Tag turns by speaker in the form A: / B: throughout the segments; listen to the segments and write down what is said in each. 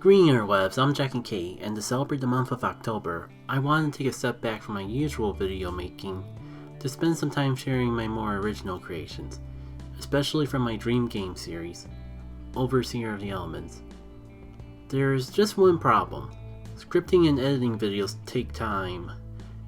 A: Green Interwebs, I'm Jack and Kate, and to celebrate the month of October, I wanted to take a step back from my usual video making to spend some time sharing my more original creations, especially from my dream game series, Overseer of the Elements. There's just one problem. Scripting and editing videos take time,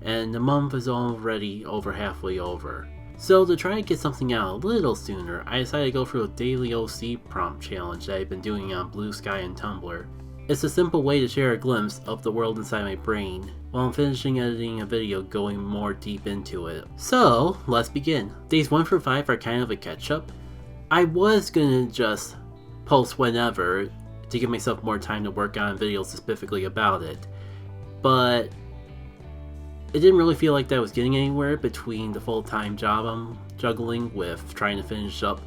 A: and the month is already over halfway over. So to try to get something out a little sooner, I decided to go through a daily OC prompt challenge that I've been doing on Bluesky and Tumblr. It's a simple way to share a glimpse of the world inside my brain while I'm finishing editing a video going more deep into it. So let's begin. Days 1 through 5 are kind of a catch-up. I was gonna just post whenever to give myself more time to work on videos specifically about it, but it didn't really feel like that was getting anywhere between the full-time job I'm juggling with trying to finish up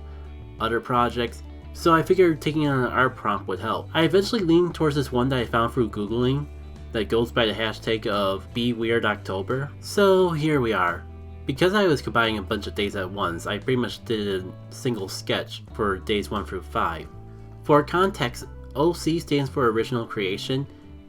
A: other projects, so I figured taking on an art prompt would help. I eventually leaned towards this one that I found through Googling that goes by the hashtag of beweird. So here we are. Because I was combining a bunch of days at once, I pretty much did a single sketch for days 1 through 5. For context, OC stands for Original Creation,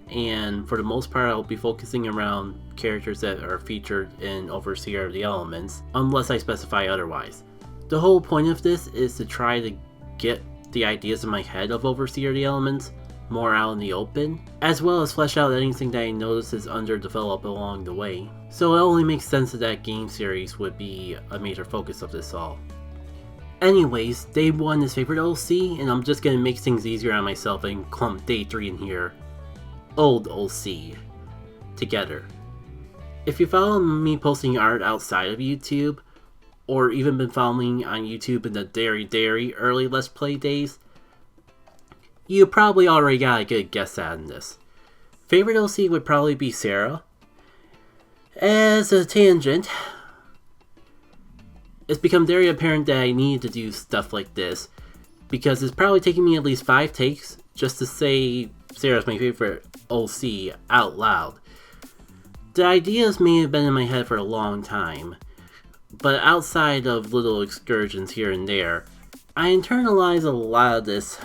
A: and for the most part I'll be focusing around characters that are featured in Overseer of the Elements, unless I specify otherwise. The whole point of this is to try to get the ideas in my head of Overseer of the Elements more out in the open, as well as flesh out anything that I notice is underdeveloped along the way. So it only makes sense that game series would be a major focus of this all. Anyways, day 1 is favorite OC, and I'm just gonna make things easier on myself and clump day 3 in here. Old OC together. If you follow me posting art outside of YouTube, or even been following on YouTube in the Dairy early Let's Play days, you probably already got a good guess at this. Favorite OC would probably be Sarah. As a tangent, it's become very apparent that I need to do stuff like this, because it's probably taking me at least 5 takes just to say Sarah's my favorite OC out loud. The ideas may have been in my head for a long time, but outside of little excursions here and there, I internalize a lot of this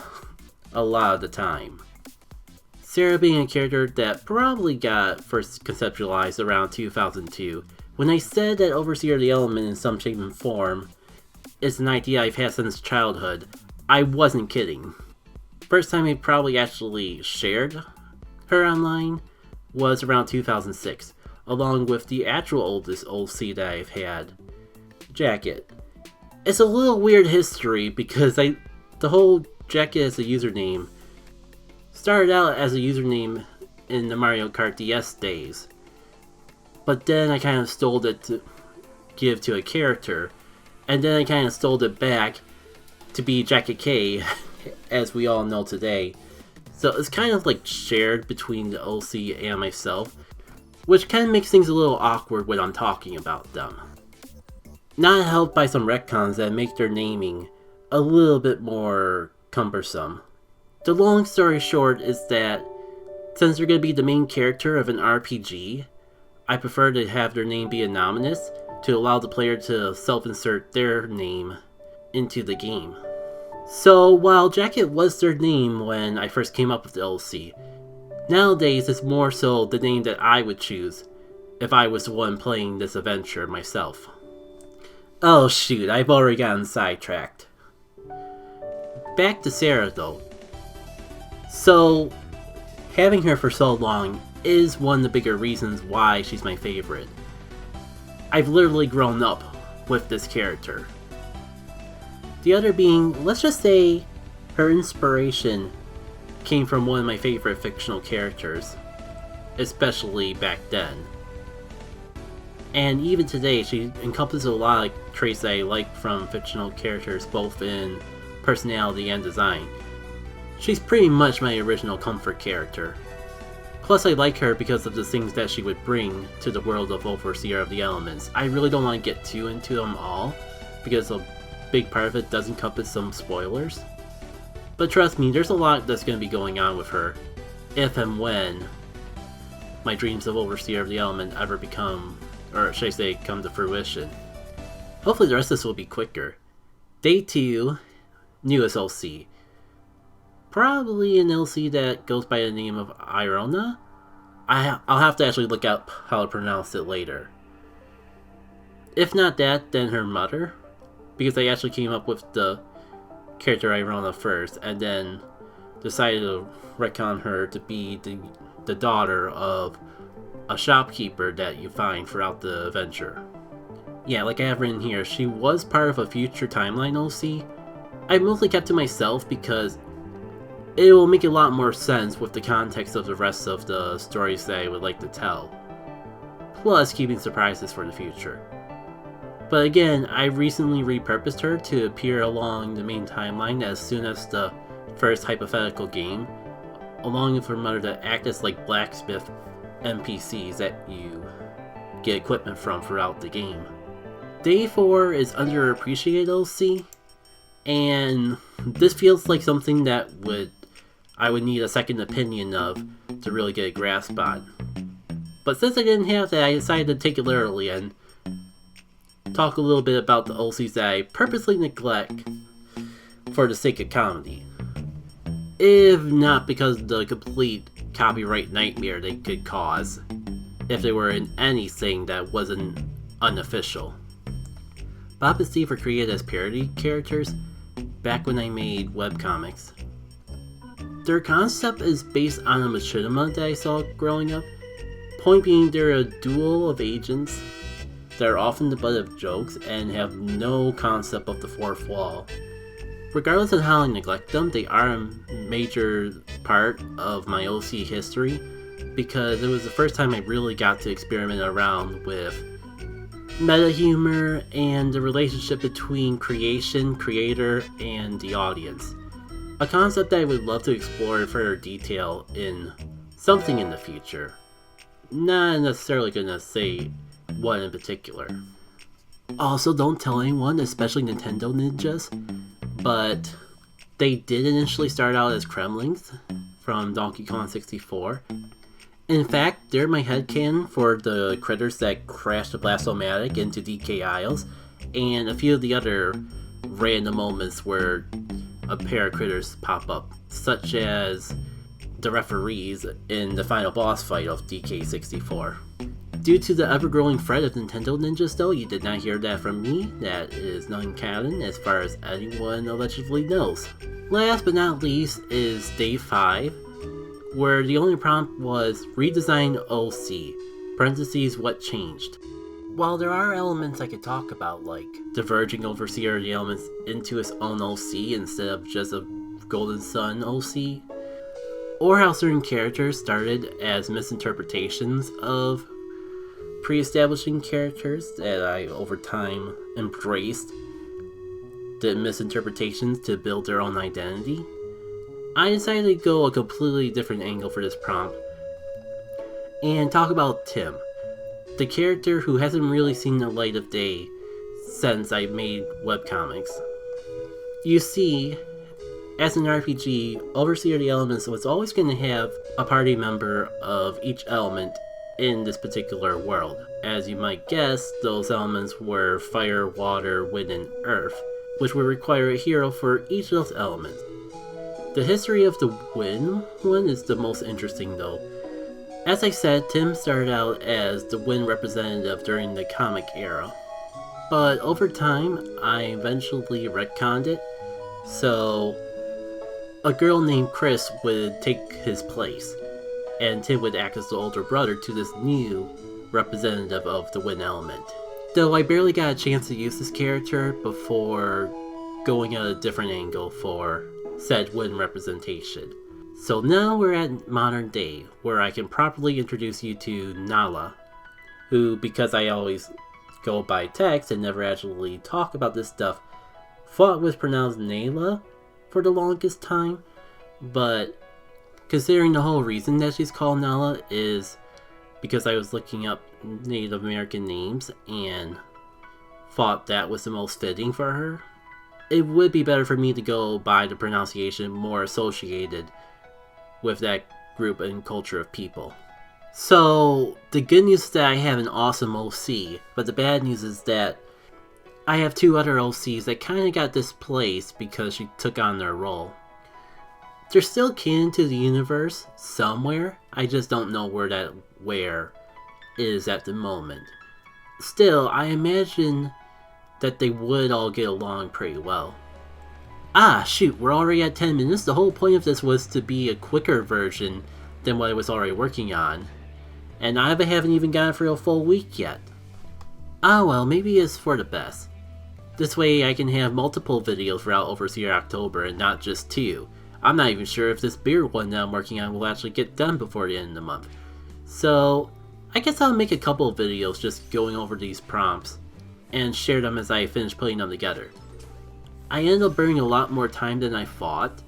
A: a lot of the time. Sarah being a character that probably got first conceptualized around 2002, when I said that Overseer of the Element in some shape and form is an idea I've had since childhood, I wasn't kidding. First time I probably actually shared her online was around 2006, along with the actual oldest OC that I've had, Jacket. It's a little weird history because the whole Jacket as a username started out as a username in the Mario Kart DS days, but then I kind of stole it to give to a character, and then I kind of stole it back to be Jacket K, as we all know today. So it's kind of like shared between the OC and myself, which kind of makes things a little awkward when I'm talking about them. Not helped by some retcons that make their naming a little bit more cumbersome. The long story short is that since they're going to be the main character of an RPG, I prefer to have their name be anonymous to allow the player to self-insert their name into the game. So while Jacket was their name when I first came up with the OC, nowadays it's more so the name that I would choose if I was the one playing this adventure myself. Oh shoot, I've already gotten sidetracked. Back to Sarah though. So, having her for so long is one of the bigger reasons why she's my favorite. I've literally grown up with this character. The other being, let's just say, her inspiration came from one of my favorite fictional characters, especially back then. And even today, she encompasses a lot of traits that I like from fictional characters, both in personality and design. She's pretty much my original comfort character. Plus I like her because of the things that she would bring to the world of Overseer of the Elements. I really don't want to get too into them all, because a big part of it does encompass some spoilers. But trust me, there's a lot that's going to be going on with her, if and when my dreams of Overseer of the Element ever become, or should I say, come to fruition. Hopefully the rest of this will be quicker. Day 2, newest OC. probably an LC that goes by the name of Irona. I'll have to actually look up how to pronounce it later. If not that, then her mother, because I actually came up with the character Irona first, and then decided to retcon her to be the daughter of a shopkeeper that you find throughout the adventure. Yeah, like I have written here, she was part of a future timeline OC. I mostly kept to myself because it will make a lot more sense with the context of the rest of the stories that I would like to tell, plus keeping surprises for the future. But again, I recently repurposed her to appear along the main timeline as soon as the first hypothetical game, along with her mother to act as like blacksmith NPCs that you get equipment from throughout the game. Day 4 is underappreciated OC, and this feels like something that I would need a second opinion of to really get a grasp on. But since I didn't have that, I decided to take it literally and talk a little bit about the OCs that I purposely neglect for the sake of comedy. If not because of the complete copyright nightmare they could cause if they were in anything that wasn't unofficial. Bob and Steve were created as parody characters back when I made webcomics. Their concept is based on a machinima that I saw growing up. Point being, they're a duo of agents that are often the butt of jokes and have no concept of the fourth wall. Regardless of how I neglect them, they are a major part of my OC history because it was the first time I really got to experiment around with meta humor and the relationship between creator, and the audience. A concept that I would love to explore in further detail in something in the future. Not necessarily gonna say what in particular. Also, don't tell anyone, especially Nintendo ninjas, but they did initially start out as Kremlings from Donkey Kong 64. In fact, they're my headcanon for the critters that crashed the Blastomatic into DK Isles, and a few of the other random moments where a pair of critters pop up, such as the referees in the final boss fight of DK64. Due to the ever-growing threat of Nintendo ninjas though, you did not hear that from me. That is non-canon as far as anyone allegedly knows. Last but not least is Day 5, where the only prompt was redesign OC, parentheses what changed. While there are elements I could talk about, like diverging Overseer the elements into its own OC instead of just a Golden Sun OC, or how certain characters started as misinterpretations of pre-establishing characters that I over time embraced the misinterpretations to build their own identity, I decided to go a completely different angle for this prompt and talk about Tim, the character who hasn't really seen the light of day since I made webcomics. You see, as an RPG, Overseer of the Elements was always going to have a party member of each element in this particular world. As you might guess, those elements were fire, water, wind, and earth, which would require a hero for each of those elements. The history of the wind one is the most interesting though. As I said, Tim started out as the wind representative during the comic era, but over time I eventually retconned it, so a girl named Chris would take his place, and Tim would act as the older brother to this new representative of the wind element. Though I barely got a chance to use this character before going at a different angle for said wind representation. So now we're at modern day, where I can properly introduce you to Nala, who, because I always go by text and never actually talk about this stuff, thought was pronounced Nayla for the longest time, but considering the whole reason that she's called Nala is because I was looking up Native American names and thought that was the most fitting for her, it would be better for me to go by the pronunciation more associated with that group and culture of people. So, the good news is that I have an awesome OC, but the bad news is that I have two other OCs that kinda got displaced because she took on their role. There's still canon to the universe somewhere, I just don't know where that where is at the moment. Still, I imagine that they would all get along pretty well. Ah, shoot, we're already at 10 minutes. The whole point of this was to be a quicker version than what I was already working on. And I haven't even got it for a full week yet. Ah well, maybe it's for the best. This way I can have multiple videos throughout Overseer October and not just 2. I'm not even sure if this beer one that I'm working on will actually get done before the end of the month. So, I guess I'll make a couple of videos just going over these prompts and share them as I finish putting them together. I ended up burning a lot more time than I thought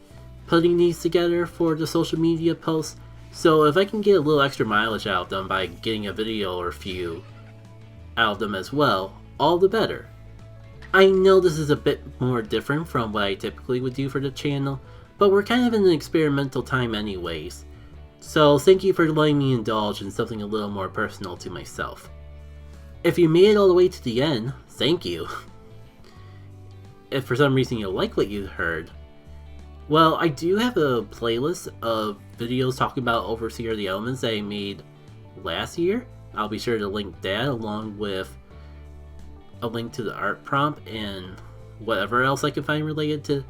A: putting these together for the social media posts, so if I can get a little extra mileage out of them by getting a video or a few out of them as well, all the better. I know this is a bit more different from what I typically would do for the channel, but we're kind of in an experimental time anyways, so thank you for letting me indulge in something a little more personal to myself. If you made it all the way to the end, thank you. If for some reason you like what you heard, well, I do have a playlist of videos talking about Overseer of the Elements that I made last year. I'll be sure to link that along with a link to the art prompt and whatever else I can find related to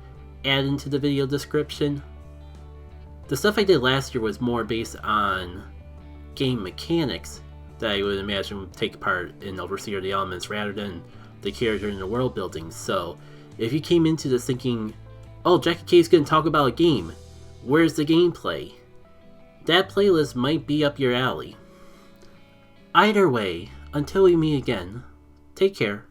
A: add into the video description. The stuff I did last year was more based on game mechanics that I would imagine would take part in Overseer of the Elements rather than the character and the world building. So if you came into this thinking, oh, Jackie K's gonna talk about a game, where's the gameplay? That playlist might be up your alley. Either way, until we meet again, take care.